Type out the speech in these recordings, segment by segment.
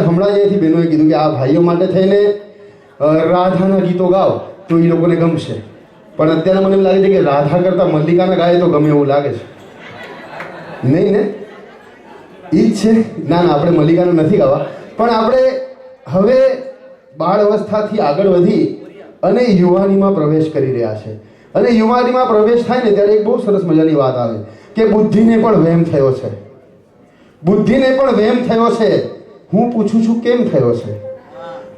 હમણાં જ અહીંથી બહેનોએ કીધું કે આ ભાઈઓ માટે થઈને રાધાના ગીતો ગાઓ તો એ લોકોને ગમશે, પણ અત્યારે મને એમ લાગે છે કે રાધા કરતાં મલ્લિકાના ગાય તો ગમે એવું લાગે છે. નહીં ને? એ જ છે. ના ના, આપણે મલ્લિકાનું નથી ગાવા, પણ આપણે હવે બાળ અવસ્થાથી આગળ વધી અને યુવાનીમાં પ્રવેશ કરી રહ્યા છે. અને યુવાનીમાં પ્રવેશ થાય ને ત્યારે એક બહુ સરસ મજાની વાત આવે કે બુદ્ધિને પણ વહેમ થયો છે. બુદ્ધિને પણ વહેમ થયો છે. હું પૂછું છું કેમ થયો છે?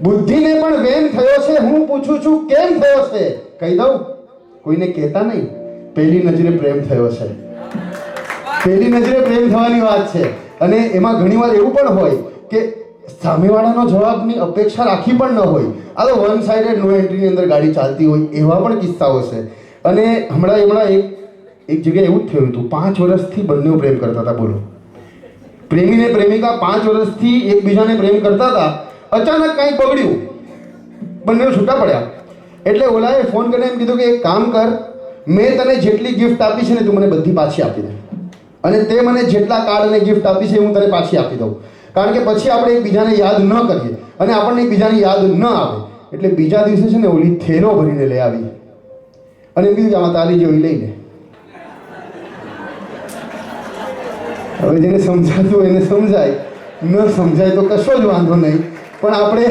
બુદ્ધિને પણ વહેમ થયો છે. હું પૂછું છું કેમ થયો છે? કહી દઉં, કોઈને કહેતા નહીં. પહેલી નજરે પ્રેમ થયો છે. પહેલી નજરે પ્રેમ થવાની વાત છે. અને એમાં ઘણીવાર એવું પણ હોય કે સામેવાળાનો જવાબની અપેક્ષા રાખી પણ ન હોય. આ તો વન સાઇડેડ નો એન્ટ્રીની અંદર ગાડી ચાલતી હોય એવા પણ કિસ્સાઓ છે. અને હમણાં એક જગ્યાએ એવું જ થયું હતું. 5 વર્ષથી બંને પ્રેમ કરતા હતા. બોલો, પ્રેમી ને પ્રેમિકા 5 વર્ષથી એકબીજાને પ્રેમ કરતા હતા. અચાનક કંઈક બગડ્યું, બંને છૂટા પડ્યા. એટલે ઓલાએ ફોન કરીને એમ કીધું કે એક કામ કર, મેં તને જેટલી ગિફ્ટ આપી છે ને તું મને બધી પાછી આપી દે, અને તે મને જેટલા કાર્ડ અને ગિફ્ટ આપી છે હું તને પાછી આપી દઉં. કારણ કે પછી આપણે એકબીજાને યાદ ન કરીએ અને આપણને એકબીજાની યાદ ન આવે. એટલે બીજા દિવસે છે ને ઓલી થેલો ભરીને લઈ આવી અને એમ કીધું કે આમાં તારી જેવી લઈ લે. હવે જેને સમજાતું હોય એને સમજાય, ન સમજાય તો કશો જ વાંધો નહીં. પણ આપણે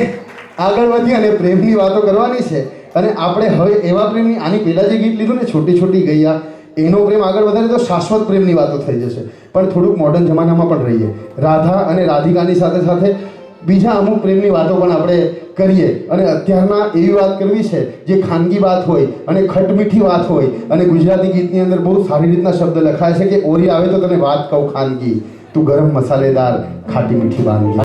આગળ વધી અને પ્રેમની વાતો કરવાની છે. અને આપણે હવે એવા પ્રેમની, આની પહેલાં જે ગીત લીધું ને છોટી છોટી ગૈયા, એનો પ્રેમ આગળ વધારે તો શાશ્વત પ્રેમની વાતો થઈ જશે. પણ થોડુંક મોડર્ન જમાનામાં પણ રહીએ. રાધા અને રાધિકાની સાથે સાથે બીજા અમુક પ્રેમની વાતો પણ આપણે કરીએ. અને અત્યારના એવી વાત કરવી છે જે ખાનગી વાત હોય અને ખટમીઠી વાત હોય. અને ગુજરાતી ગીતની અંદર બહુ સારી રીતના શબ્દ લખાય છે કે ઓરી આવે તો તને વાત કહું ખાનગી, તું ગરમ મસાલેદાર ખાટી મીઠી વાનગી.